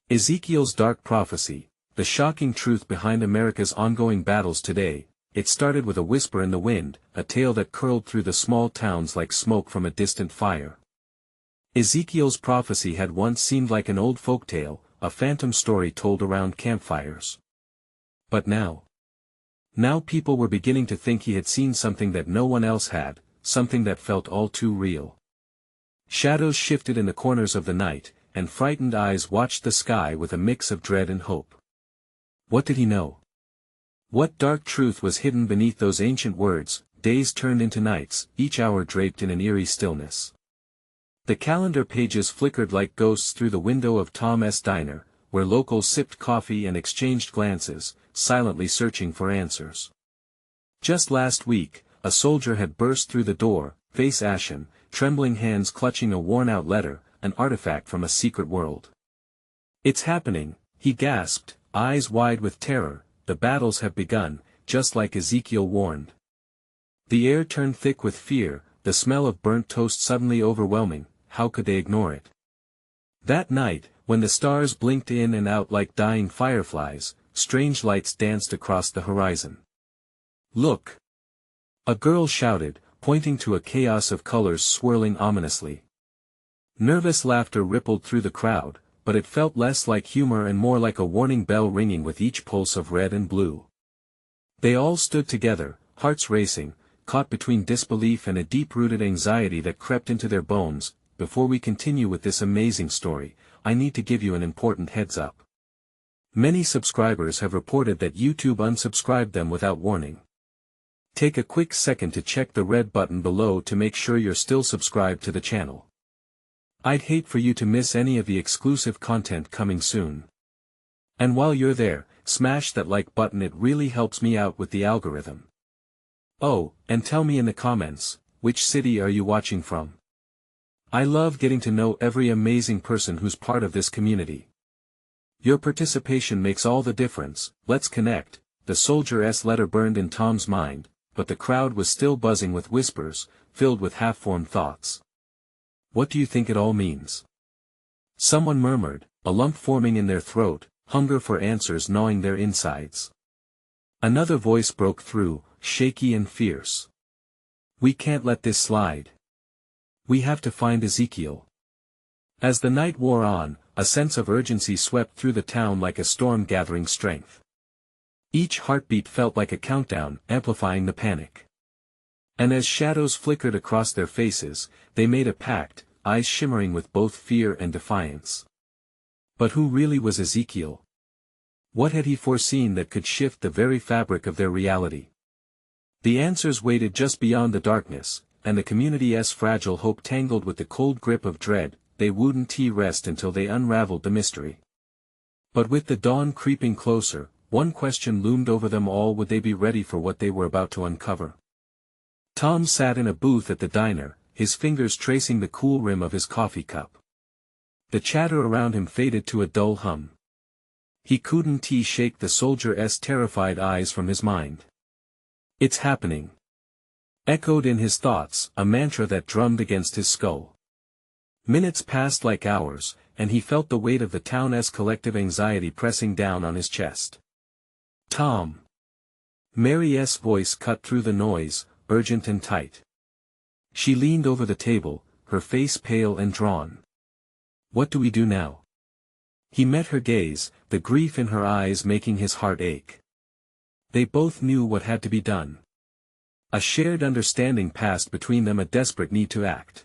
Ezekiel's dark prophecy, the shocking truth behind America's ongoing battles today. It started with a whisper in the wind, a tale that curled through the small towns like smoke from a distant fire. Ezekiel's prophecy had once seemed like an old folk tale, a phantom story told around campfires. But now people were beginning to think he had seen something that no one else had, something that felt all too real. Shadows shifted in the corners of the night, and frightened eyes watched the sky with a mix of dread and hope. What did he know? What dark truth was hidden beneath those ancient words? Days turned into nights, each hour draped in an eerie stillness. The calendar pages flickered like ghosts through the window of Tom's diner, where locals sipped coffee and exchanged glances, silently searching for answers. Just last week, a soldier had burst through the door, face ashen, trembling hands clutching a worn-out letter, an artifact from a secret world. "It's happening," he gasped, eyes wide with terror. "The battles have begun, just like Ezekiel warned." The air turned thick with fear, the smell of burnt toast suddenly overwhelming. How could they ignore it? That night, when the stars blinked in and out like dying fireflies, strange lights danced across the horizon. "Look!" a girl shouted, pointing to a chaos of colors swirling ominously. Nervous laughter rippled through the crowd, but it felt less like humor and more like a warning bell ringing with each pulse of red and blue. They all stood together, hearts racing, caught between disbelief and a deep-rooted anxiety that crept into their bones. "Before we continue with this amazing story, I need to give you an important heads-up. Many subscribers have reported that YouTube unsubscribed them without warning. Take a quick second to check the red button below to make sure you're still subscribed to the channel. I'd hate for you to miss any of the exclusive content coming soon. And while you're there, smash that like button, it really helps me out with the algorithm. Oh, and tell me in the comments, which city are you watching from? I love getting to know every amazing person who's part of this community. Your participation makes all the difference. Let's connect. The soldier's letter burned in Tom's mind, but the crowd was still buzzing with whispers, filled with half-formed thoughts. What do you think it all means? Someone murmured, a lump forming in their throat, hunger for answers gnawing their insides. Another voice broke through, shaky and fierce. We can't let this slide. We have to find Ezekiel. As the night wore on, a sense of urgency swept through the town like a storm gathering strength. Each heartbeat felt like a countdown, amplifying the panic. And as shadows flickered across their faces, they made a pact, eyes shimmering with both fear and defiance. But who really was Ezekiel? What had he foreseen that could shift the very fabric of their reality? The answers waited just beyond the darkness, and the community's fragile hope tangled with the cold grip of dread. They wouldn't rest until they unraveled the mystery. But with the dawn creeping closer, one question loomed over them all: would they be ready for what they were about to uncover? Tom sat in a booth at the diner, his fingers tracing the cool rim of his coffee cup. The chatter around him faded to a dull hum. He couldn't shake the soldier's terrified eyes from his mind. "It's happening," echoed in his thoughts, a mantra that drummed against his skull. Minutes passed like hours, and he felt the weight of the town's collective anxiety pressing down on his chest. "Tom!" Mary's voice cut through the noise, urgent and tight. She leaned over the table, her face pale and drawn. "What do we do now?" He met her gaze, the grief in her eyes making his heart ache. They both knew what had to be done. A shared understanding passed between them, a desperate need to act.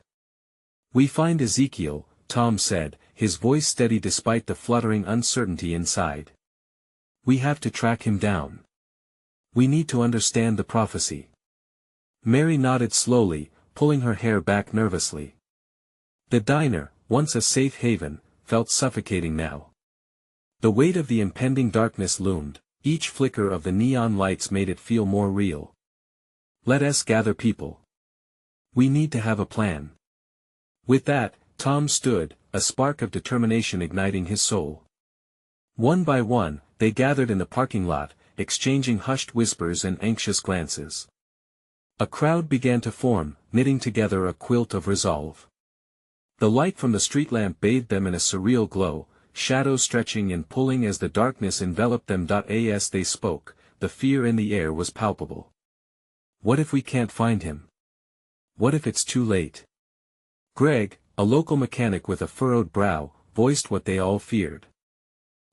"We find Ezekiel," Tom said, his voice steady despite the fluttering uncertainty inside. "We have to track him down. We need to understand the prophecy." Mary nodded slowly, pulling her hair back nervously. The diner, once a safe haven, felt suffocating now. The weight of the impending darkness loomed, each flicker of the neon lights made it feel more real. "Let us gather people. We need to have a plan." With that, Tom stood, a spark of determination igniting his soul. One by one, they gathered in the parking lot, exchanging hushed whispers and anxious glances. A crowd began to form, knitting together a quilt of resolve. The light from the street lamp bathed them in a surreal glow, shadows stretching and pulling as the darkness enveloped them. As they spoke, the fear in the air was palpable. What if we can't find him? What if it's too late? Greg, a local mechanic with a furrowed brow, voiced what they all feared.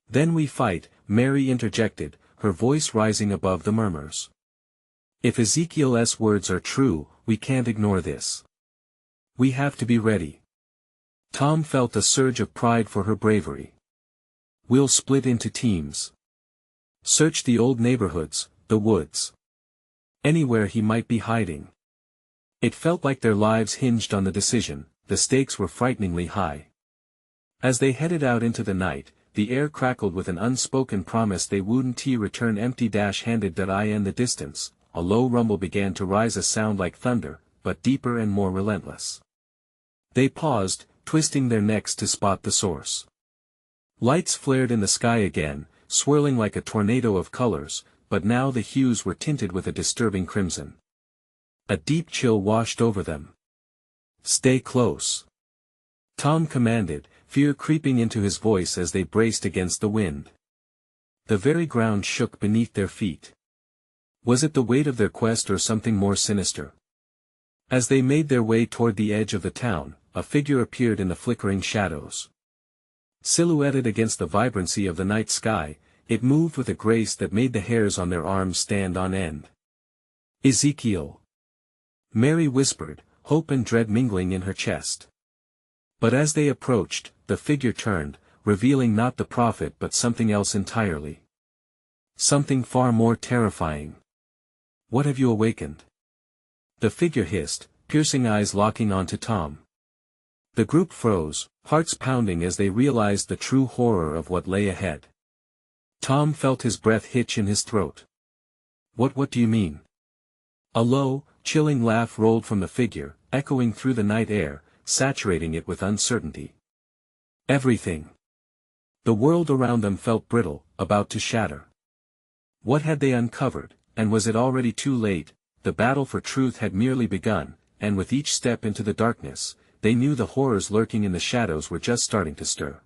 Then we fight, Mary interjected, her voice rising above the murmurs. If Ezekiel's words are true, we can't ignore this. We have to be ready. Tom felt a surge of pride for her bravery. We'll split into teams. Search the old neighborhoods, the woods. Anywhere he might be hiding. It felt like their lives hinged on the decision, the stakes were frighteningly high. As they headed out into the night, the air crackled with an unspoken promise they wouldn't return empty-handed. In the distance, a low rumble began to rise, a sound like thunder, but deeper and more relentless. They paused, twisting their necks to spot the source. Lights flared in the sky again, swirling like a tornado of colors, but now the hues were tinted with a disturbing crimson. A deep chill washed over them. Stay close. Tom commanded, fear creeping into his voice as they braced against the wind. The very ground shook beneath their feet. Was it the weight of their quest or something more sinister? As they made their way toward the edge of the town, a figure appeared in the flickering shadows. Silhouetted against the vibrancy of the night sky, it moved with a grace that made the hairs on their arms stand on end. Ezekiel. Mary whispered, hope and dread mingling in her chest. But as they approached, the figure turned, revealing not the prophet but something else entirely. Something far more terrifying. What have you awakened? The figure hissed, piercing eyes locking onto Tom. The group froze, hearts pounding as they realized the true horror of what lay ahead. Tom felt his breath hitch in his throat. What do you mean? A low, chilling laugh rolled from the figure, echoing through the night air, saturating it with uncertainty. Everything. The world around them felt brittle, about to shatter. What had they uncovered, and was it already too late? The battle for truth had merely begun, and with each step into the darkness, they knew the horrors lurking in the shadows were just starting to stir.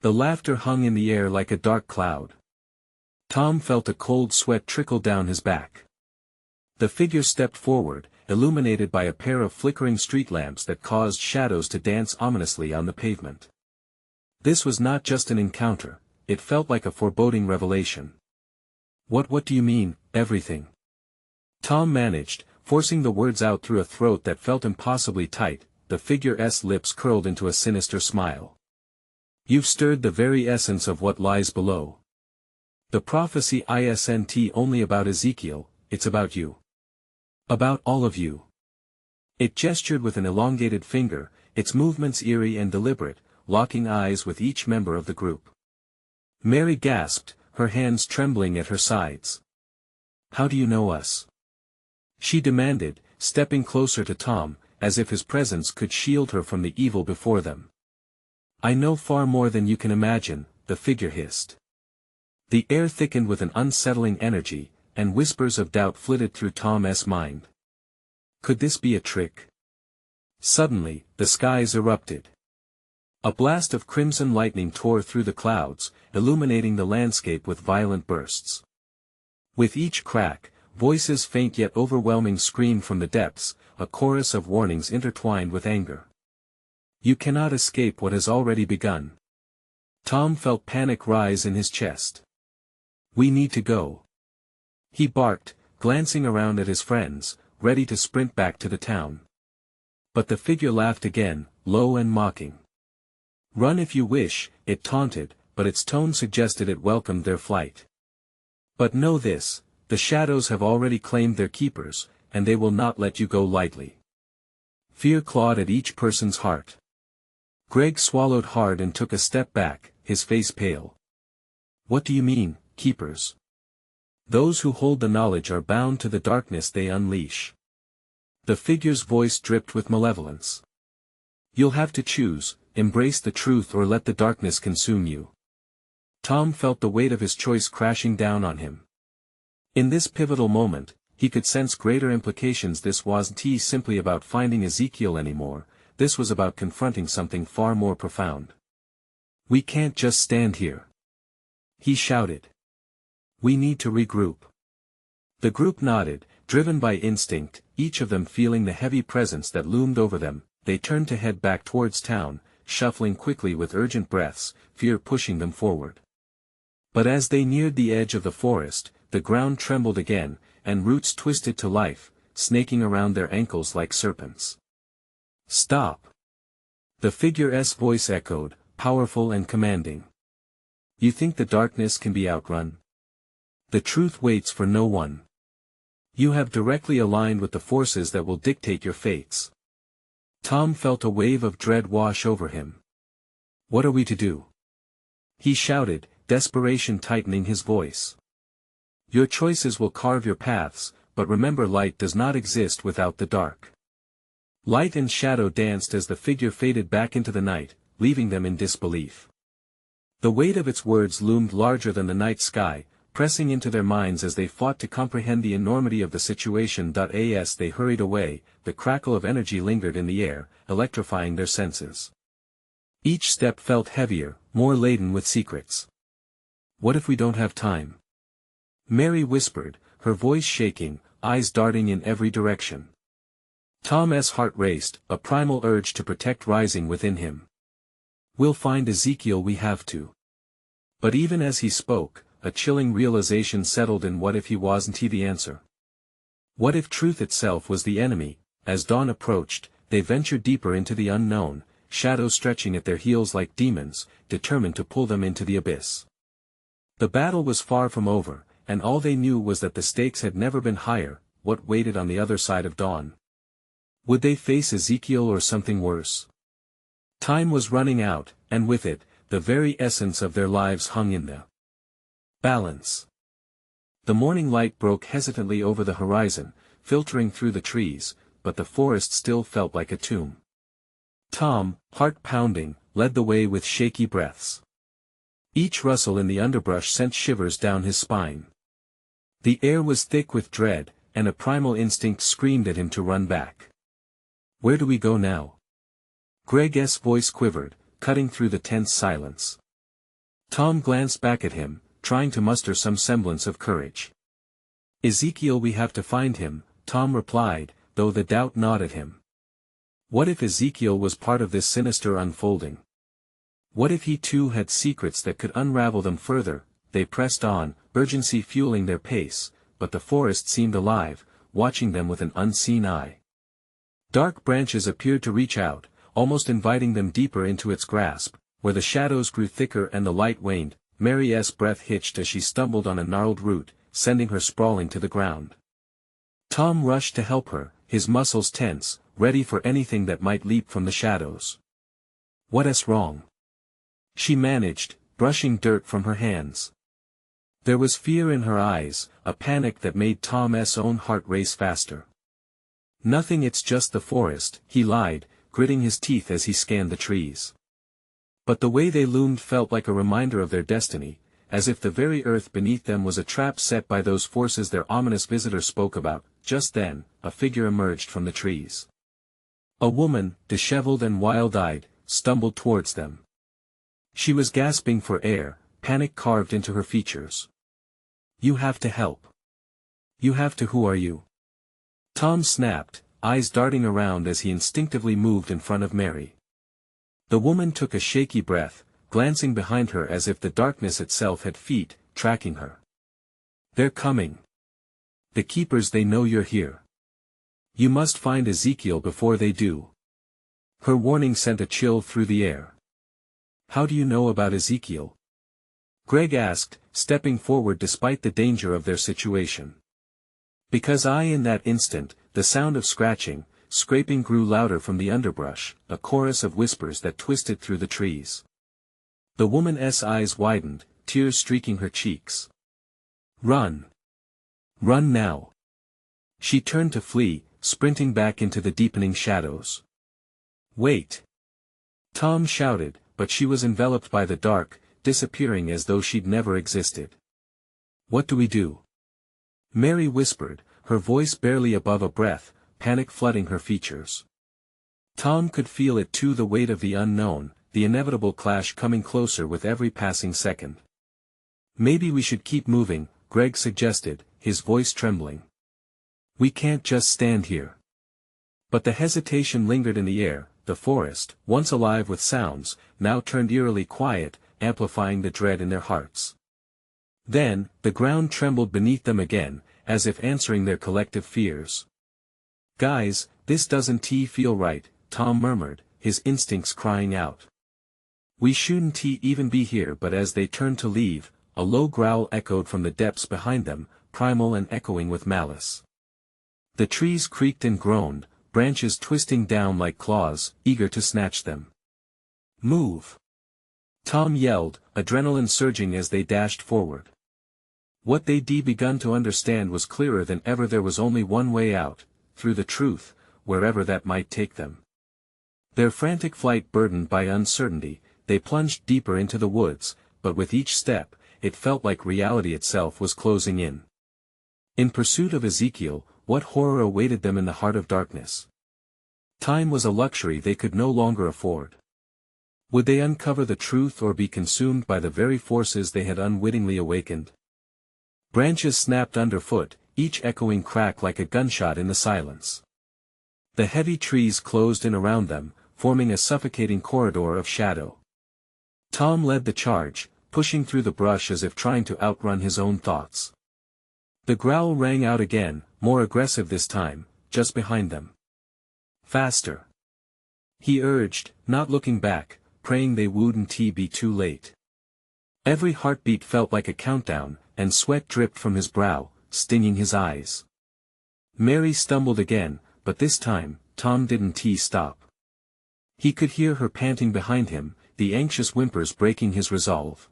The laughter hung in the air like a dark cloud. Tom felt a cold sweat trickle down his back. The figure stepped forward, illuminated by a pair of flickering street lamps that caused shadows to dance ominously on the pavement. This was not just an encounter, it felt like a foreboding revelation. What do you mean, everything? Tom managed, forcing the words out through a throat that felt impossibly tight. The figure's lips curled into a sinister smile. You've stirred the very essence of what lies below. The prophecy isn't only about Ezekiel, it's about you. About all of you. It gestured with an elongated finger, its movements eerie and deliberate, locking eyes with each member of the group. Mary gasped, her hands trembling at her sides. How do you know us? She demanded, stepping closer to Tom, as if his presence could shield her from the evil before them. I know far more than you can imagine, the figure hissed. The air thickened with an unsettling energy, and whispers of doubt flitted through Tom's mind. Could this be a trick? Suddenly, the skies erupted. A blast of crimson lightning tore through the clouds, illuminating the landscape with violent bursts. With each crack, voices faint yet overwhelming screamed from the depths, a chorus of warnings intertwined with anger. You cannot escape what has already begun. Tom felt panic rise in his chest. We need to go. He barked, glancing around at his friends, ready to sprint back to the town. But the figure laughed again, low and mocking. Run if you wish, it taunted, but its tone suggested it welcomed their flight. But know this, the shadows have already claimed their keepers, and they will not let you go lightly. Fear clawed at each person's heart. Greg swallowed hard and took a step back, his face pale. What do you mean, keepers? Those who hold the knowledge are bound to the darkness they unleash. The figure's voice dripped with malevolence. You'll have to choose, embrace the truth or let the darkness consume you. Tom felt the weight of his choice crashing down on him. In this pivotal moment, he could sense greater implications. This wasn't simply about finding Ezekiel anymore, this was about confronting something far more profound. We can't just stand here. He shouted. We need to regroup. The group nodded, driven by instinct, each of them feeling the heavy presence that loomed over them. They turned to head back towards town, shuffling quickly with urgent breaths, fear pushing them forward. But as they neared the edge of the forest, the ground trembled again, and roots twisted to life, snaking around their ankles like serpents. Stop! The figure's voice echoed, powerful and commanding. You think the darkness can be outrun? The truth waits for no one. You have directly aligned with the forces that will dictate your fates. Tom felt a wave of dread wash over him. What are we to do? He shouted, desperation tightening his voice. Your choices will carve your paths, but remember light does not exist without the dark. Light and shadow danced as the figure faded back into the night, leaving them in disbelief. The weight of its words loomed larger than the night sky, pressing into their minds as they fought to comprehend the enormity of the situation. As they hurried away, the crackle of energy lingered in the air, electrifying their senses. Each step felt heavier, more laden with secrets. What if we don't have time? Mary whispered, her voice shaking, eyes darting in every direction. Tom's heart raced, a primal urge to protect rising within him. We'll find Ezekiel, we have to. But even as he spoke, a chilling realization settled in. What if he wasn't the answer? What if truth itself was the enemy? As dawn approached, they ventured deeper into the unknown, shadows stretching at their heels like demons, determined to pull them into the abyss. The battle was far from over, and all they knew was that the stakes had never been higher. What waited on the other side of dawn? Would they face Ezekiel or something worse? Time was running out, and with it, the very essence of their lives hung in the balance. The morning light broke hesitantly over the horizon, filtering through the trees, but the forest still felt like a tomb. Tom, heart pounding, led the way with shaky breaths. Each rustle in the underbrush sent shivers down his spine. The air was thick with dread, and a primal instinct screamed at him to run back. Where do we go now? Greg's voice quivered, cutting through the tense silence. Tom glanced back at him, trying to muster some semblance of courage. Ezekiel, we have to find him, Tom replied, though the doubt gnawed at him. What if Ezekiel was part of this sinister unfolding? What if he too had secrets that could unravel them further? They pressed on, urgency fueling their pace, but the forest seemed alive, watching them with an unseen eye. Dark branches appeared to reach out, almost inviting them deeper into its grasp, where the shadows grew thicker and the light waned. Mary's breath hitched as she stumbled on a gnarled root, sending her sprawling to the ground. Tom rushed to help her, his muscles tense, ready for anything that might leap from the shadows. What's wrong? She managed, brushing dirt from her hands. There was fear in her eyes, a panic that made Tom's own heart race faster. Nothing, it's just the forest, he lied, gritting his teeth as he scanned the trees. But the way they loomed felt like a reminder of their destiny, as if the very earth beneath them was a trap set by those forces their ominous visitor spoke about. Just then, a figure emerged from the trees. A woman, disheveled and wild-eyed, stumbled towards them. She was gasping for air, panic carved into her features. You have to help. You have to. Who are you? Tom snapped, eyes darting around as he instinctively moved in front of Mary. The woman took a shaky breath, glancing behind her as if the darkness itself had feet, tracking her. They're coming. The keepers, they know you're here. You must find Ezekiel before they do. Her warning sent a chill through the air. How do you know about Ezekiel? Greg asked, stepping forward despite the danger of their situation. Because in that instant, the sound of scraping grew louder from the underbrush, a chorus of whispers that twisted through the trees. The woman's eyes widened, tears streaking her cheeks. Run! Run now! She turned to flee, sprinting back into the deepening shadows. Wait! Tom shouted, but she was enveloped by the dark, disappearing as though she'd never existed. What do we do? Mary whispered, her voice barely above a breath, panic flooding her features. Tom could feel it too, the weight of the unknown, the inevitable clash coming closer with every passing second. "Maybe we should keep moving," Greg suggested, his voice trembling. "We can't just stand here." But the hesitation lingered in the air. The forest, once alive with sounds, now turned eerily quiet, amplifying the dread in their hearts. Then, the ground trembled beneath them again, as if answering their collective fears. "Guys, this doesn't feel right," Tom murmured, his instincts crying out. "We shouldn't even be here," but as they turned to leave, a low growl echoed from the depths behind them, primal and echoing with malice. The trees creaked and groaned, branches twisting down like claws, eager to snatch them. "Move!" Tom yelled, adrenaline surging as they dashed forward. What they'd begun to understand was clearer than ever: there was only one way out, through the truth, wherever that might take them. Their frantic flight burdened by uncertainty, they plunged deeper into the woods, but with each step, it felt like reality itself was closing in. In pursuit of Ezekiel, what horror awaited them in the heart of darkness? Time was a luxury they could no longer afford. Would they uncover the truth or be consumed by the very forces they had unwittingly awakened? Branches snapped underfoot, each echoing crack like a gunshot in the silence. The heavy trees closed in around them, forming a suffocating corridor of shadow. Tom led the charge, pushing through the brush as if trying to outrun his own thoughts. The growl rang out again, more aggressive this time, just behind them. "Faster!" he urged, not looking back, praying they wouldn't be too late. Every heartbeat felt like a countdown, and sweat dripped from his brow, stinging his eyes. Mary stumbled again, but this time, Tom didn't stop. He could hear her panting behind him, the anxious whimpers breaking his resolve.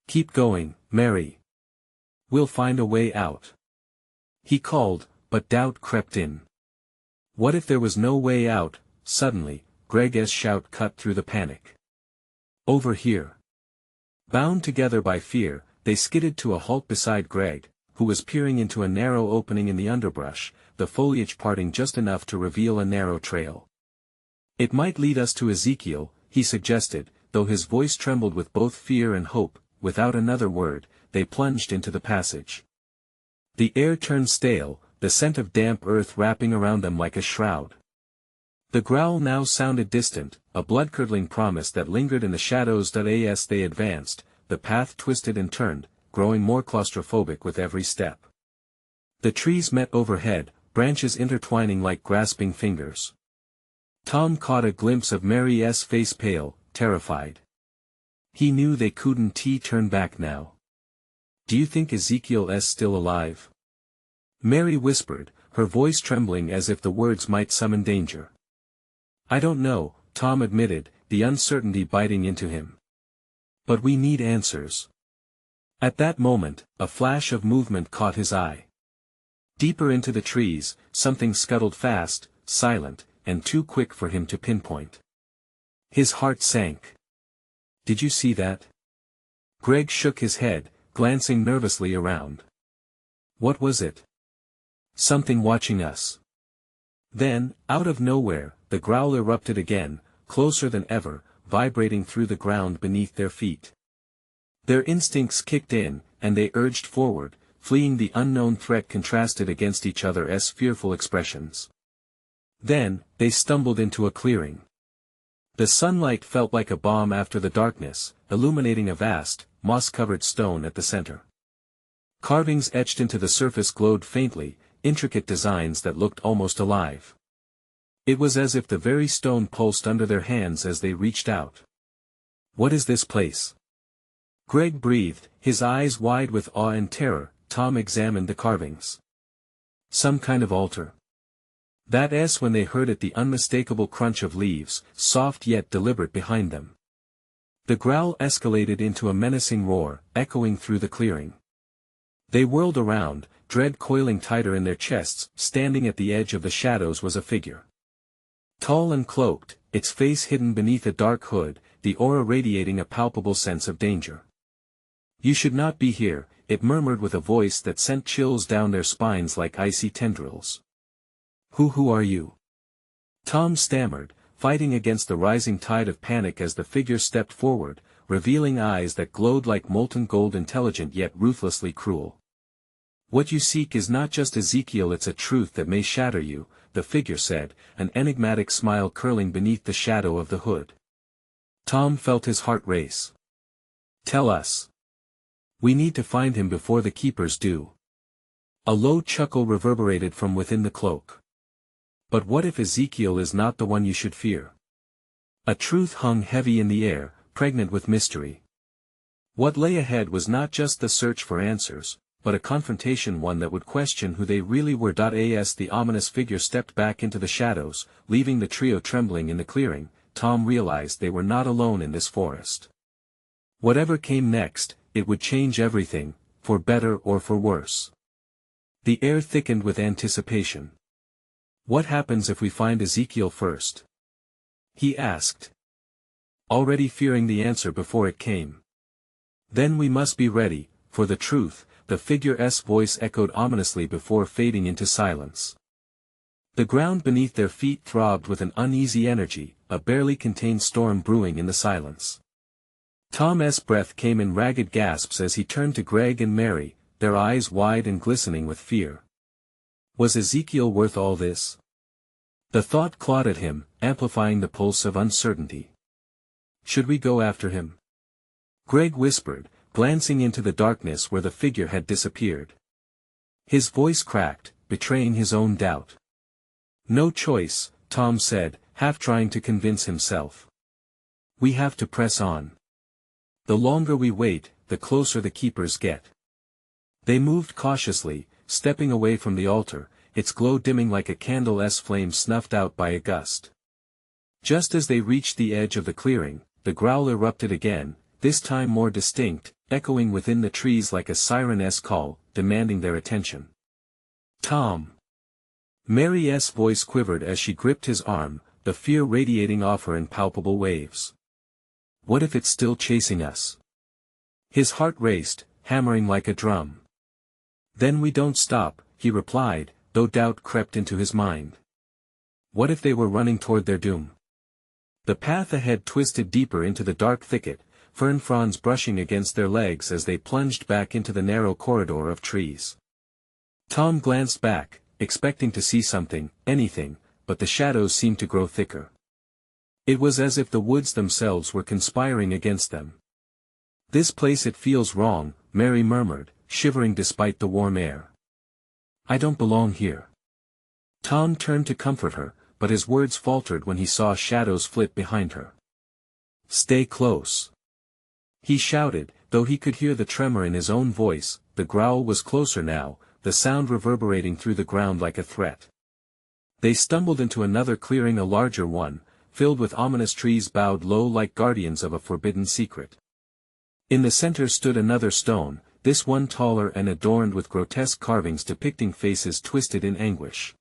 "Keep going, Mary. We'll find a way out," he called, but doubt crept in. What if there was no way out? Suddenly, Greg's shout cut through the panic. "Over here!" Bound together by fear, they skidded to a halt beside Greg, who was peering into a narrow opening in the underbrush, the foliage parting just enough to reveal a narrow trail. "It might lead us to Ezekiel," he suggested, though his voice trembled with both fear and hope. Without another word, they plunged into the passage. The air turned stale, the scent of damp earth wrapping around them like a shroud. The growl now sounded distant, a blood-curdling promise that lingered in the shadows. As they advanced, the path twisted and turned, growing more claustrophobic with every step. The trees met overhead, branches intertwining like grasping fingers. Tom caught a glimpse of Mary's face, pale, terrified. He knew they couldn't turn back now. "Do you think Ezekiel's still alive?" Mary whispered, her voice trembling as if the words might summon danger. "I don't know," Tom admitted, the uncertainty biting into him. "But we need answers." At that moment, a flash of movement caught his eye. Deeper into the trees, something scuttled fast, silent, and too quick for him to pinpoint. His heart sank. "Did you see that?" Greg shook his head, glancing nervously around. "What was it?" "Something watching us." Then, out of nowhere, the growl erupted again, closer than ever, vibrating through the ground beneath their feet. Their instincts kicked in, and they urged forward, fleeing the unknown threat contrasted against each other's fearful expressions. Then, they stumbled into a clearing. The sunlight felt like a balm after the darkness, illuminating a vast, moss-covered stone at the center. Carvings etched into the surface glowed faintly, intricate designs that looked almost alive. It was as if the very stone pulsed under their hands as they reached out. "What is this place?" Greg breathed, his eyes wide with awe and terror. Tom examined the carvings. "Some kind of altar." That's when they heard it, the unmistakable crunch of leaves, soft yet deliberate behind them. The growl escalated into a menacing roar, echoing through the clearing. They whirled around, dread coiling tighter in their chests. Standing at the edge of the shadows was a figure. Tall and cloaked, its face hidden beneath a dark hood, the aura radiating a palpable sense of danger. "You should not be here," it murmured with a voice that sent chills down their spines like icy tendrils. Who are you?" Tom stammered, fighting against the rising tide of panic as the figure stepped forward, revealing eyes that glowed like molten gold, intelligent yet ruthlessly cruel. "What you seek is not just Ezekiel, it's a truth that may shatter you," the figure said, an enigmatic smile curling beneath the shadow of the hood. Tom felt his heart race. "Tell us. We need to find him before the keepers do." A low chuckle reverberated from within the cloak. "But what if Ezekiel is not the one you should fear?" A truth hung heavy in the air, pregnant with mystery. What lay ahead was not just the search for answers, but a confrontation, one that would question who they really were. As the ominous figure stepped back into the shadows, leaving the trio trembling in the clearing, Tom realized they were not alone in this forest. Whatever came next, it would change everything, for better or for worse. The air thickened with anticipation. "What happens if we find Ezekiel first?" he asked, already fearing the answer before it came. "Then we must be ready for the truth," the figure's voice echoed ominously before fading into silence. The ground beneath their feet throbbed with an uneasy energy, a barely contained storm brewing in the silence. Tom's breath came in ragged gasps as he turned to Greg and Mary, their eyes wide and glistening with fear. Was Ezekiel worth all this? The thought clawed at him, amplifying the pulse of uncertainty. "Should we go after him?" Greg whispered, glancing into the darkness where the figure had disappeared. His voice cracked, betraying his own doubt. "No choice," Tom said, half trying to convince himself. "We have to press on. The longer we wait, the closer the keepers get." They moved cautiously, stepping away from the altar, its glow dimming like a candle's flame snuffed out by a gust. Just as they reached the edge of the clearing, the growl erupted again, this time more distinct, echoing within the trees like a siren's call, demanding their attention. "Tom!" Mary's voice quivered as she gripped his arm, the fear radiating off her in palpable waves. "What if it's still chasing us?" His heart raced, hammering like a drum. "Then we don't stop," he replied, though doubt crept into his mind. What if they were running toward their doom? The path ahead twisted deeper into the dark thicket, fern fronds brushing against their legs as they plunged back into the narrow corridor of trees. Tom glanced back, expecting to see something, anything, but the shadows seemed to grow thicker. It was as if the woods themselves were conspiring against them. "This place, it feels wrong," Mary murmured, shivering despite the warm air. "I don't belong here." Tom turned to comfort her, but his words faltered when he saw shadows flit behind her. "Stay close," he shouted, though he could hear the tremor in his own voice. The growl was closer now, the sound reverberating through the ground like a threat. They stumbled into another clearing, a larger one, filled with ominous trees bowed low like guardians of a forbidden secret. In the center stood another stone, this one taller and adorned with grotesque carvings depicting faces twisted in anguish.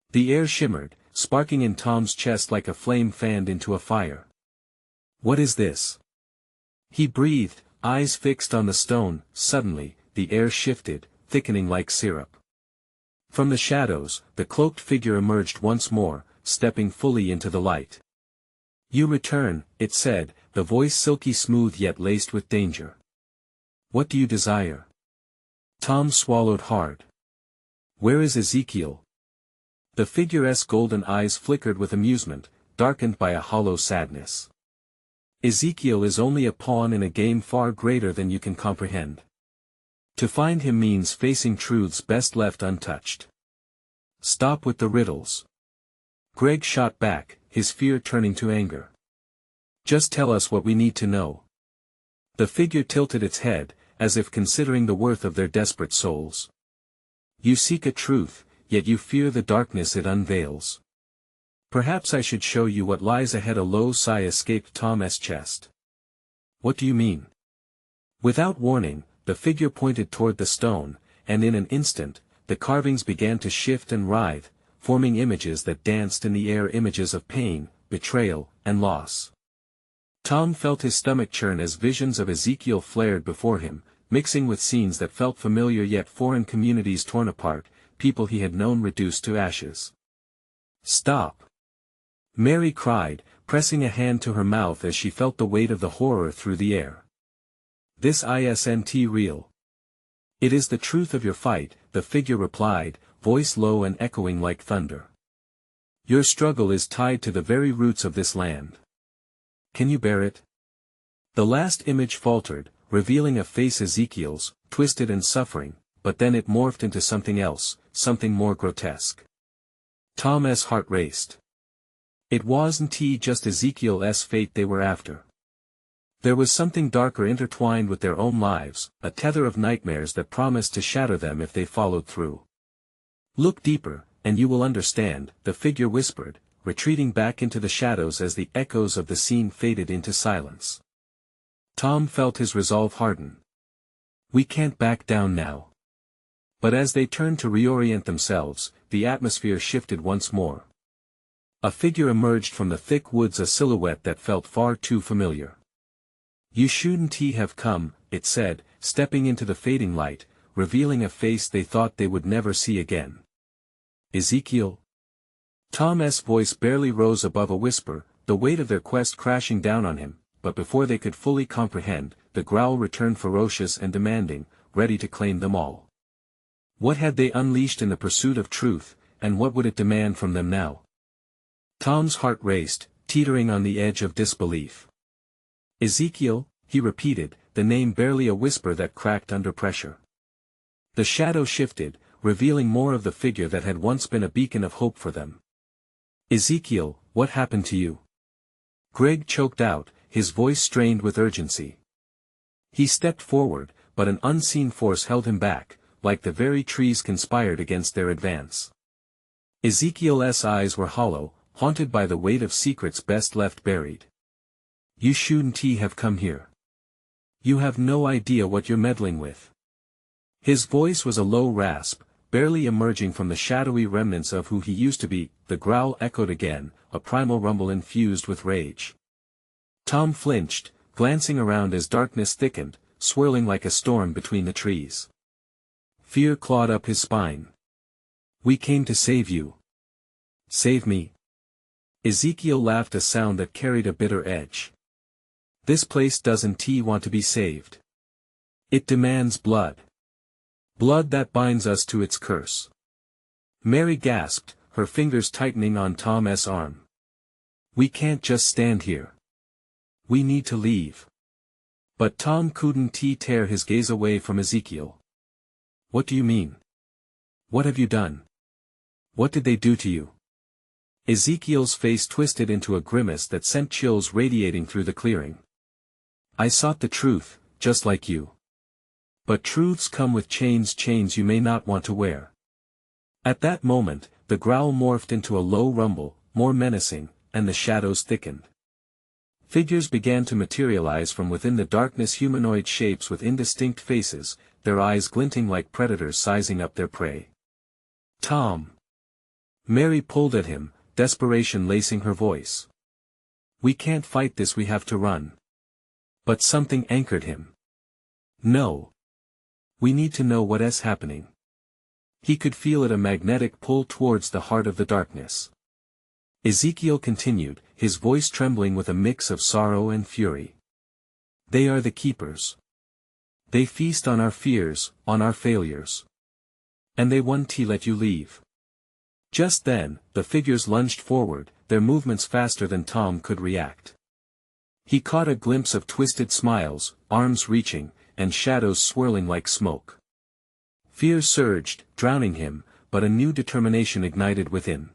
The air shimmered, sparking in Tom's chest like a flame fanned into a fire. "What is this?" he breathed, eyes fixed on the stone. Suddenly, the air shifted, thickening like syrup. From the shadows, the cloaked figure emerged once more, stepping fully into the light. "You return," it said, the voice silky smooth yet laced with danger. "What do you desire?" Tom swallowed hard. "Where is Ezekiel?" The figure's golden eyes flickered with amusement, darkened by a hollow sadness. "Ezekiel is only a pawn in a game far greater than you can comprehend. To find him means facing truths best left untouched." "Stop with the riddles." Greg shot back, his fear turning to anger. "Just tell us what we need to know." The figure tilted its head, as if considering the worth of their desperate souls. "You seek a truth, yet you fear the darkness it unveils. Perhaps I should show you what lies ahead." A low sigh escaped Tom's chest. "What do you mean?" Without warning, the figure pointed toward the stone, and in an instant, the carvings began to shift and writhe, forming images that danced in the air, images of pain, betrayal, and loss. Tom felt his stomach churn as visions of Ezekiel flared before him, mixing with scenes that felt familiar yet foreign, communities torn apart, people he had known reduced to ashes. "Stop!" Mary cried, pressing a hand to her mouth as she felt the weight of the horror through the air. This isn't real. It is the truth of your fight, the figure replied, voice low and echoing like thunder. Your struggle is tied to the very roots of this land. Can you bear it? The last image faltered, revealing a face Ezekiel's, twisted and suffering, but then it morphed into something else, something more grotesque. Tom's heart raced. It wasn't just Ezekiel's fate they were after. There was something darker intertwined with their own lives, a tether of nightmares that promised to shatter them if they followed through. Look deeper, and you will understand, the figure whispered, retreating back into the shadows as the echoes of the scene faded into silence. Tom felt his resolve harden. We can't back down now. But as they turned to reorient themselves, the atmosphere shifted once more. A figure emerged from the thick woods, a silhouette that felt far too familiar. You shouldn't have come, it said, stepping into the fading light, revealing a face they thought they would never see again. Ezekiel? Tom's voice barely rose above a whisper, the weight of their quest crashing down on him, but before they could fully comprehend, the growl returned ferocious and demanding, ready to claim them all. What had they unleashed in the pursuit of truth, and what would it demand from them now? Tom's heart raced, teetering on the edge of disbelief. Ezekiel, he repeated, the name barely a whisper that cracked under pressure. The shadow shifted, revealing more of the figure that had once been a beacon of hope for them. Ezekiel, what happened to you? Greg choked out, his voice strained with urgency. He stepped forward, but an unseen force held him back, like the very trees conspired against their advance. Ezekiel's eyes were hollow, haunted by the weight of secrets best left buried. You shouldn't have come here. You have no idea what you're meddling with. His voice was a low rasp, barely emerging from the shadowy remnants of who he used to be. The growl echoed again, a primal rumble infused with rage. Tom flinched, glancing around as darkness thickened, swirling like a storm between the trees. Fear clawed up his spine. We came to save you. Save me? Ezekiel laughed, a sound that carried a bitter edge. This place doesn't want to be saved. It demands blood. Blood that binds us to its curse. Mary gasped, her fingers tightening on Tom's arm. We can't just stand here. We need to leave. But Tom couldn't tear his gaze away from Ezekiel. What do you mean? What have you done? What did they do to you? Ezekiel's face twisted into a grimace that sent chills radiating through the clearing. I sought the truth, just like you. But truths come with chains you may not want to wear. At that moment, the growl morphed into a low rumble, more menacing, and the shadows thickened. Figures began to materialize from within the darkness, humanoid shapes with indistinct faces, their eyes glinting like predators sizing up their prey. Tom! Mary pulled at him, desperation lacing her voice. We can't fight this, we have to run. But something anchored him. No. We need to know what's happening. He could feel it, a magnetic pull towards the heart of the darkness. Ezekiel continued, his voice trembling with a mix of sorrow and fury. They are the keepers. They feast on our fears, on our failures. And they won't let you leave. Just then, the figures lunged forward, their movements faster than Tom could react. He caught a glimpse of twisted smiles, arms reaching, and shadows swirling like smoke. Fear surged, drowning him, but a new determination ignited within.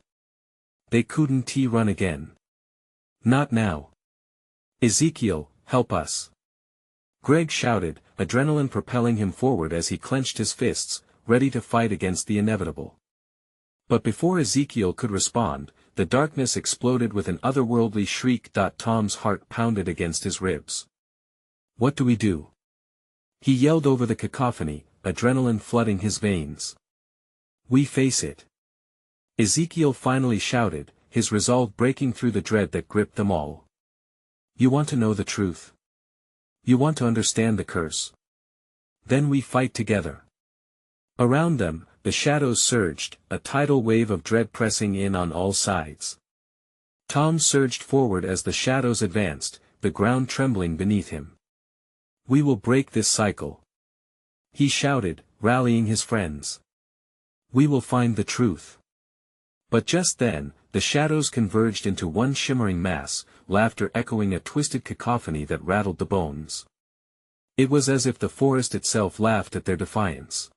They couldn't run again. Not now. Ezekiel, help us. Greg shouted, adrenaline propelling him forward as he clenched his fists, ready to fight against the inevitable. But before Ezekiel could respond, the darkness exploded with an otherworldly shriek. Tom's heart pounded against his ribs. What do we do? He yelled over the cacophony, adrenaline flooding his veins. We face it. Ezekiel finally shouted, his resolve breaking through the dread that gripped them all. You want to know the truth? You want to understand the curse? Then we fight together. Around them, the shadows surged, a tidal wave of dread pressing in on all sides. Tom surged forward as the shadows advanced, the ground trembling beneath him. "We will break this cycle," he shouted, rallying his friends. "We will find the truth." But just then, the shadows converged into one shimmering mass, laughter echoing a twisted cacophony that rattled the bones. It was as if the forest itself laughed at their defiance.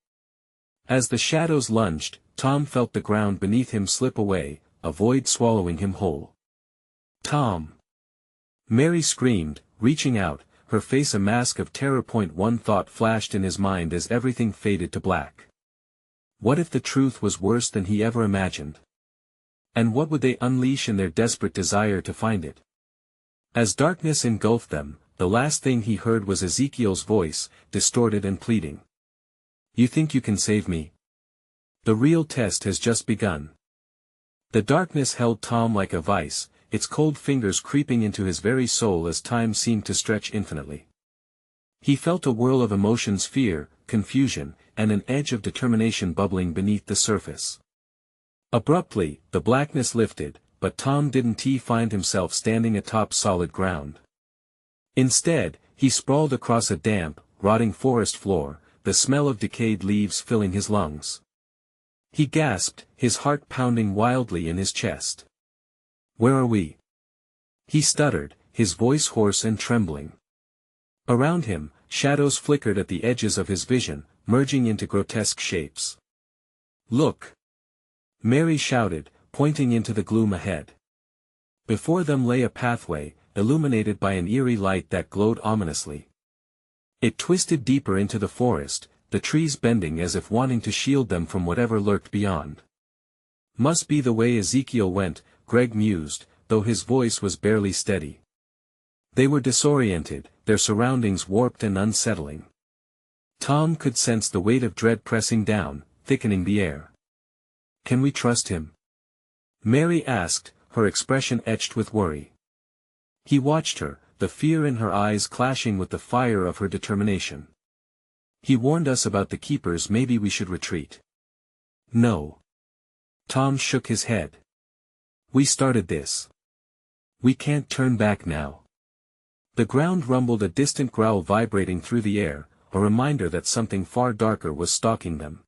As the shadows lunged, Tom felt the ground beneath him slip away, a void swallowing him whole. "Tom!" Mary screamed, reaching out, her face a mask of terror. One thought flashed in his mind as everything faded to black. What if the truth was worse than he ever imagined? And what would they unleash in their desperate desire to find it? As darkness engulfed them, the last thing he heard was Ezekiel's voice, distorted and pleading. "You think you can save me? The real test has just begun." The darkness held Tom like a vice, its cold fingers creeping into his very soul as time seemed to stretch infinitely. He felt a whirl of emotions: fear, confusion, and an edge of determination bubbling beneath the surface. Abruptly, the blackness lifted, but Tom didn't find himself standing atop solid ground. Instead, he sprawled across a damp, rotting forest floor, the smell of decayed leaves filling his lungs. He gasped, his heart pounding wildly in his chest. "Where are we?" he stuttered, his voice hoarse and trembling. Around him, shadows flickered at the edges of his vision, merging into grotesque shapes. "Look!" Mary shouted, pointing into the gloom ahead. Before them lay a pathway, illuminated by an eerie light that glowed ominously. It twisted deeper into the forest, the trees bending as if wanting to shield them from whatever lurked beyond. "Must be the way Ezekiel went," Greg mused, though his voice was barely steady. They were disoriented, their surroundings warped and unsettling. Tom could sense the weight of dread pressing down, thickening the air. "Can we trust him?" Mary asked, her expression etched with worry. He watched her, the fear in her eyes clashing with the fire of her determination. "He warned us about the keepers. Maybe we should retreat." "No." Tom shook his head. "We started this. We can't turn back now." The ground rumbled, a distant growl vibrating through the air, a reminder that something far darker was stalking them.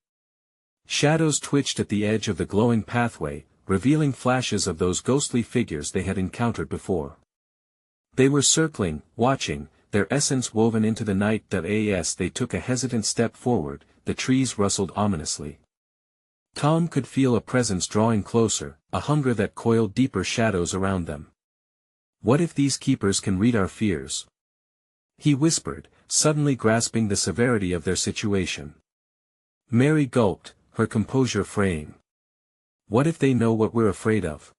Shadows twitched at the edge of the glowing pathway, revealing flashes of those ghostly figures they had encountered before. They were circling, watching, their essence woven into the night. As they took a hesitant step forward, the trees rustled ominously. Tom could feel a presence drawing closer, a hunger that coiled deeper shadows around them. "What if these keepers can read our fears?" he whispered, suddenly grasping the severity of their situation. Mary gulped, her composure fraying. "What if they know what we're afraid of?"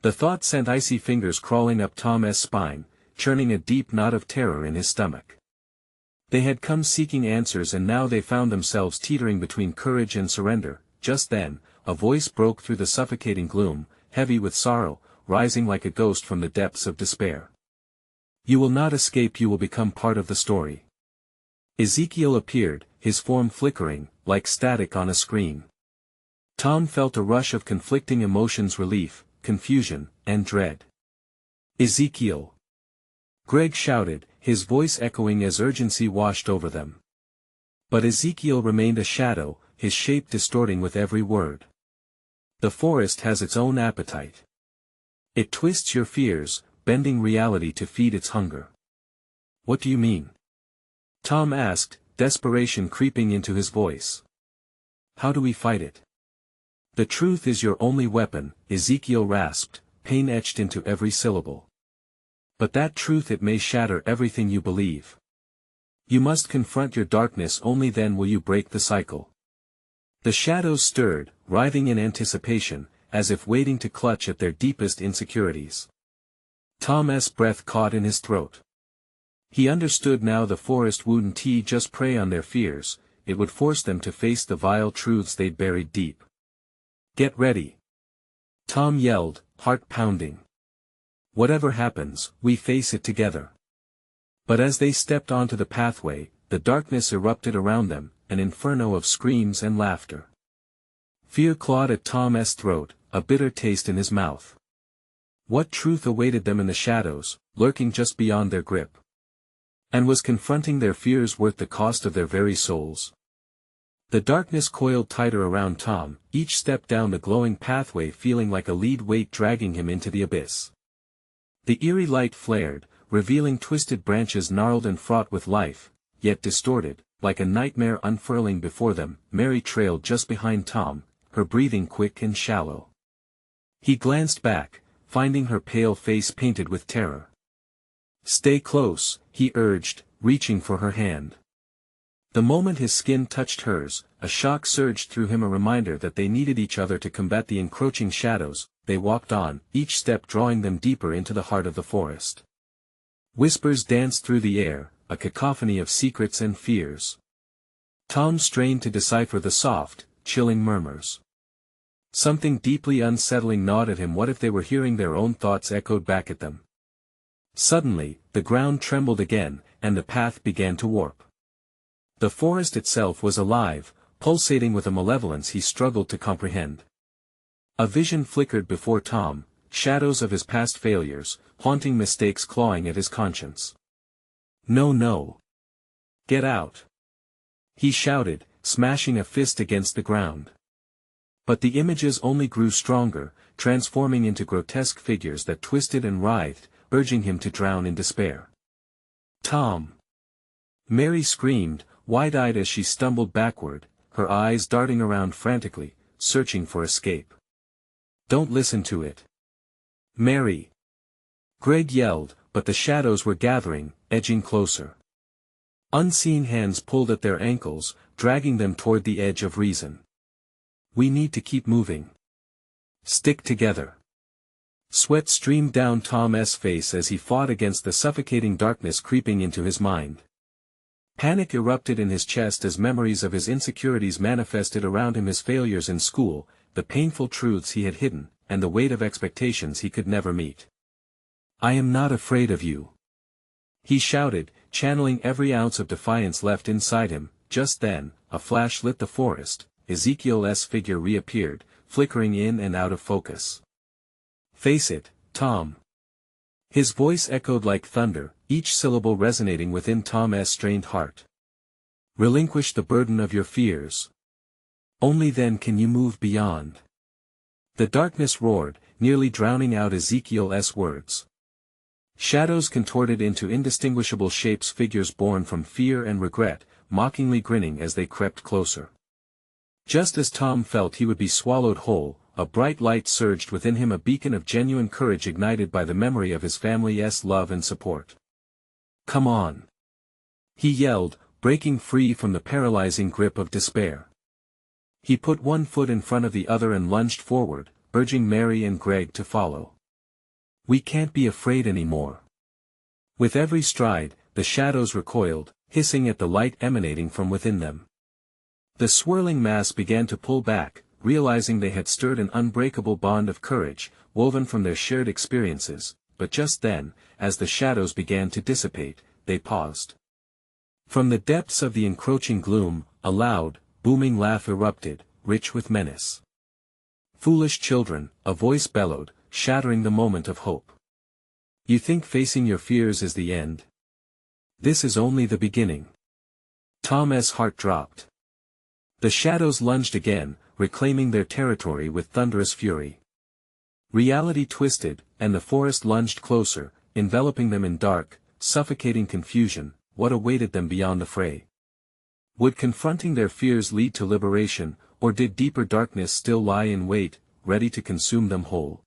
The thought sent icy fingers crawling up Tom's spine, churning a deep knot of terror in his stomach. They had come seeking answers, and now they found themselves teetering between courage and surrender. Just then, a voice broke through the suffocating gloom, heavy with sorrow, rising like a ghost from the depths of despair. "You will not escape. You will become part of the story." Ezekiel appeared, his form flickering, like static on a screen. Tom felt a rush of conflicting emotions: relief, confusion, and dread. "Ezekiel!" Greg shouted, his voice echoing as urgency washed over them. But Ezekiel remained a shadow, his shape distorting with every word. "The forest has its own appetite. It twists your fears, bending reality to feed its hunger." "What do you mean?" Tom asked, desperation creeping into his voice. "How do we fight it?" "The truth is your only weapon," Ezekiel rasped, pain etched into every syllable. "But that truth, it may shatter everything you believe. You must confront your darkness. Only then will you break the cycle." The shadows stirred, writhing in anticipation, as if waiting to clutch at their deepest insecurities. Tom's breath caught in his throat. He understood now: the forest wouldn't just prey on their fears, it would force them to face the vile truths they'd buried deep. "Get ready!" Tom yelled, heart pounding. "Whatever happens, we face it together." But as they stepped onto the pathway, the darkness erupted around them, an inferno of screams and laughter. Fear clawed at Tom's throat, a bitter taste in his mouth. What truth awaited them in the shadows, lurking just beyond their grip? And was confronting their fears worth the cost of their very souls? The darkness coiled tighter around Tom, each step down the glowing pathway feeling like a lead weight dragging him into the abyss. The eerie light flared, revealing twisted branches gnarled and fraught with life, yet distorted, like a nightmare unfurling before them. Mary trailed just behind Tom, her breathing quick and shallow. He glanced back, finding her pale face painted with terror. "Stay close," he urged, reaching for her hand. The moment his skin touched hers, a shock surged through him, a reminder that they needed each other to combat the encroaching shadows. They walked on, each step drawing them deeper into the heart of the forest. Whispers danced through the air, a cacophony of secrets and fears. Tom strained to decipher the soft, chilling murmurs. Something deeply unsettling gnawed at him. What if they were hearing their own thoughts echoed back at them? Suddenly, the ground trembled again, and the path began to warp. The forest itself was alive, pulsating with a malevolence he struggled to comprehend. A vision flickered before Tom, shadows of his past failures, haunting mistakes clawing at his conscience. "No, no. Get out!" he shouted, smashing a fist against the ground. But the images only grew stronger, transforming into grotesque figures that twisted and writhed, urging him to drown in despair. "Tom!" Mary screamed, wide-eyed as she stumbled backward, her eyes darting around frantically, searching for escape. "Don't listen to it. Mary!" Greg yelled, but the shadows were gathering, edging closer. Unseen hands pulled at their ankles, dragging them toward the edge of reason. "We need to keep moving. Stick together." Sweat streamed down Tom's face as he fought against the suffocating darkness creeping into his mind. Panic erupted in his chest as memories of his insecurities manifested around him, his failures in school, the painful truths he had hidden, and the weight of expectations he could never meet. "I am not afraid of you," he shouted, channeling every ounce of defiance left inside him. Just then, a flash lit the forest. Ezekiel's figure reappeared, flickering in and out of focus. "Face it, Tom." His voice echoed like thunder, each syllable resonating within Tom's strained heart. "Relinquish the burden of your fears. Only then can you move beyond." The darkness roared, nearly drowning out Ezekiel's words. Shadows contorted into indistinguishable shapes, figures born from fear and regret, mockingly grinning as they crept closer. Just as Tom felt he would be swallowed whole, a bright light surged within him, a beacon of genuine courage ignited by the memory of his family's love and support. "Come on!" he yelled, breaking free from the paralyzing grip of despair. He put one foot in front of the other and lunged forward, urging Mary and Greg to follow. "We can't be afraid anymore." With every stride, the shadows recoiled, hissing at the light emanating from within them. The swirling mass began to pull back, realizing they had stirred an unbreakable bond of courage, woven from their shared experiences. But just then, as the shadows began to dissipate, they paused. From the depths of the encroaching gloom, a loud, booming laugh erupted, rich with menace. "Foolish children," a voice bellowed, shattering the moment of hope. "You think facing your fears is the end? This is only the beginning." Tom's heart dropped. The shadows lunged again, reclaiming their territory with thunderous fury. Reality twisted, and the forest lunged closer, enveloping them in dark, suffocating confusion. What awaited them beyond the fray? Would confronting their fears lead to liberation, or did deeper darkness still lie in wait, ready to consume them whole?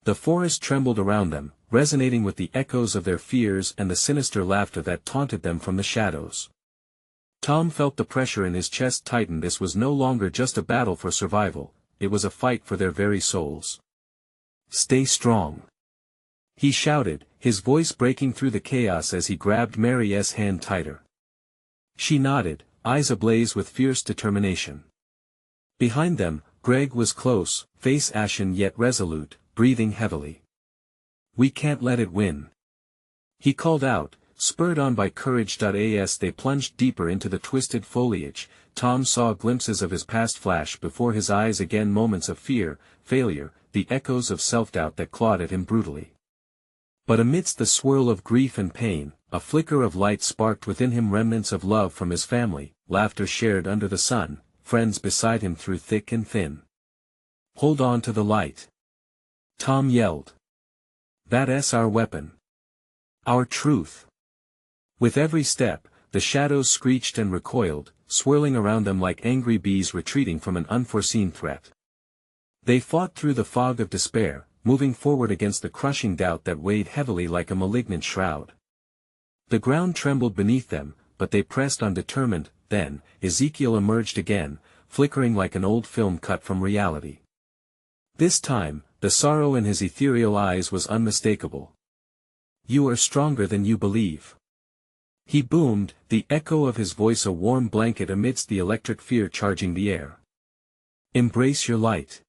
The forest trembled around them, resonating with the echoes of their fears and the sinister laughter that taunted them from the shadows. Tom felt the pressure in his chest tighten. This was no longer just a battle for survival, it was a fight for their very souls. "Stay strong," he shouted, his voice breaking through the chaos as he grabbed Mary's hand tighter. She nodded, eyes ablaze with fierce determination. Behind them, Greg was close, face ashen yet resolute, breathing heavily. "We can't let it win," he called out, spurred on by courage. As they plunged deeper into the twisted foliage, Tom saw glimpses of his past flash before his eyes again, moments of fear, failure, the echoes of self-doubt that clawed at him brutally. But amidst the swirl of grief and pain, a flicker of light sparked within him, remnants of love from his family, laughter shared under the sun, friends beside him through thick and thin. "Hold on to the light," Tom yelled. "That's our weapon. Our truth." With every step, the shadows screeched and recoiled, swirling around them like angry bees retreating from an unforeseen threat. They fought through the fog of despair, moving forward against the crushing doubt that weighed heavily like a malignant shroud. The ground trembled beneath them, but they pressed on determined. Then Ezekiel emerged again, flickering like an old film cut from reality. This time, the sorrow in his ethereal eyes was unmistakable. "You are stronger than you believe," he boomed, the echo of his voice a warm blanket amidst the electric fear charging the air. "Embrace your light.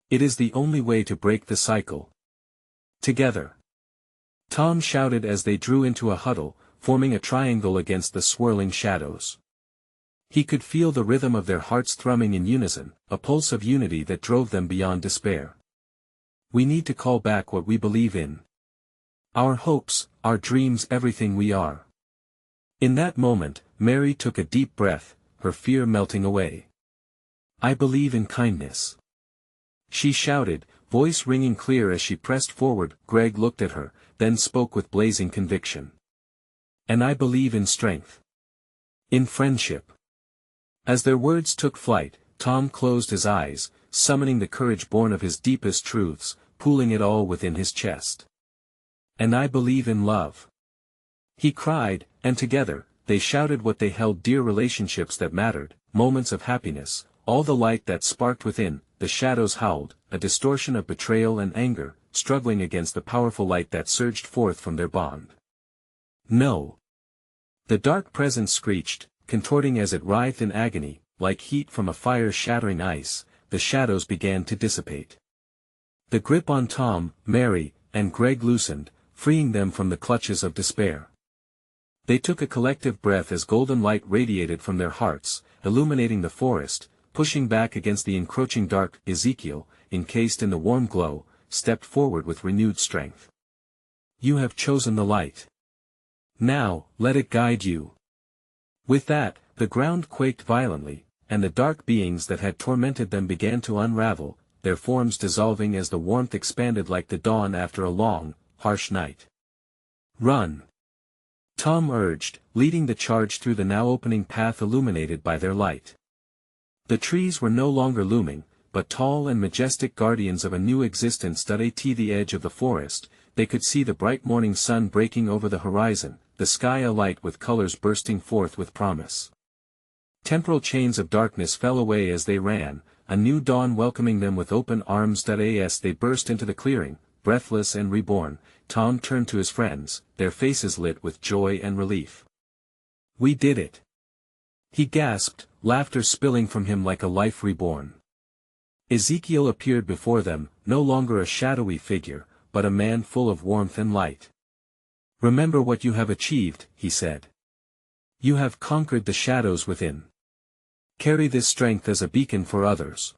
It is the only way to break the cycle. Together," Tom shouted as they drew into a huddle, forming a triangle against the swirling shadows. He could feel the rhythm of their hearts thrumming in unison, a pulse of unity that drove them beyond despair. "We need to call back what we believe in. Our hopes, our dreams, everything we are." In that moment, Mary took a deep breath, her fear melting away. "I believe in kindness," she shouted, voice ringing clear as she pressed forward. Greg looked at her, then spoke with blazing conviction. "And I believe in strength. In friendship." As their words took flight, Tom closed his eyes, summoning the courage born of his deepest truths, pooling it all within his chest. "And I believe in love," he cried, and together, they shouted what they held dear: relationships that mattered, moments of happiness, all the light that sparked within. The shadows howled, a distortion of betrayal and anger, struggling against the powerful light that surged forth from their bond. "No!" The dark presence screeched, contorting as it writhed in agony, like heat from a fire shattering ice. The shadows began to dissipate. The grip on Tom, Mary, and Greg loosened, freeing them from the clutches of despair. They took a collective breath as golden light radiated from their hearts, illuminating the forest, pushing back against the encroaching dark. Ezekiel, encased in the warm glow, stepped forward with renewed strength. "You have chosen the light. Now, let it guide you." With that, the ground quaked violently, and the dark beings that had tormented them began to unravel, their forms dissolving as the warmth expanded like the dawn after a long, harsh night. "Run!" Tom urged, leading the charge through the now opening path illuminated by their light. The trees were no longer looming, but tall and majestic guardians of a new existence. At the edge of the forest, they could see the bright morning sun breaking over the horizon, the sky alight with colors bursting forth with promise. Temporal chains of darkness fell away as they ran, a new dawn welcoming them with open arms. As they burst into the clearing, breathless and reborn, Tom turned to his friends, their faces lit with joy and relief. "We did it!" he gasped, laughter spilling from him like a life reborn. Ezekiel appeared before them, no longer a shadowy figure, but a man full of warmth and light. "Remember what you have achieved," he said. "You have conquered the shadows within. Carry this strength as a beacon for others."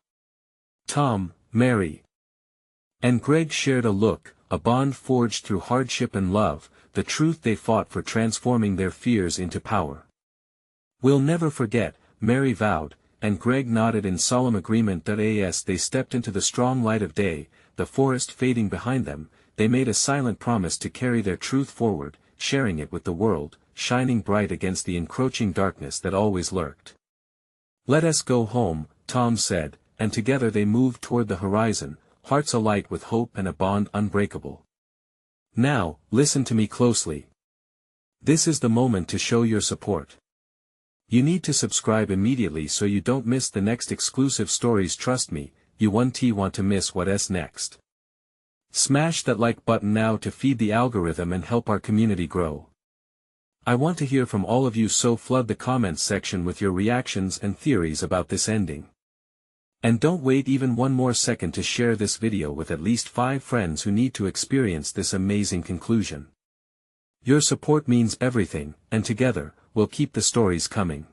Tom, Mary, and Greg shared a look, a bond forged through hardship and love, the truth they fought for, transforming their fears into power. "We'll never forget," Mary vowed, and Greg nodded in solemn agreement. As they stepped into the strong light of day, the forest fading behind them, they made a silent promise to carry their truth forward, sharing it with the world, shining bright against the encroaching darkness that always lurked. "Let us go home," Tom said, and together they moved toward the horizon, hearts alight with hope and a bond unbreakable. "Now, listen to me closely. This is the moment to show your support. You need to subscribe immediately so you don't miss the next exclusive stories. Trust me, you won't want to miss what's next. Smash that like button now to feed the algorithm and help our community grow. I want to hear from all of you, so flood the comments section with your reactions and theories about this ending. And don't wait even one more second to share this video with at least 5 friends who need to experience this amazing conclusion. Your support means everything, and together, we'll keep the stories coming.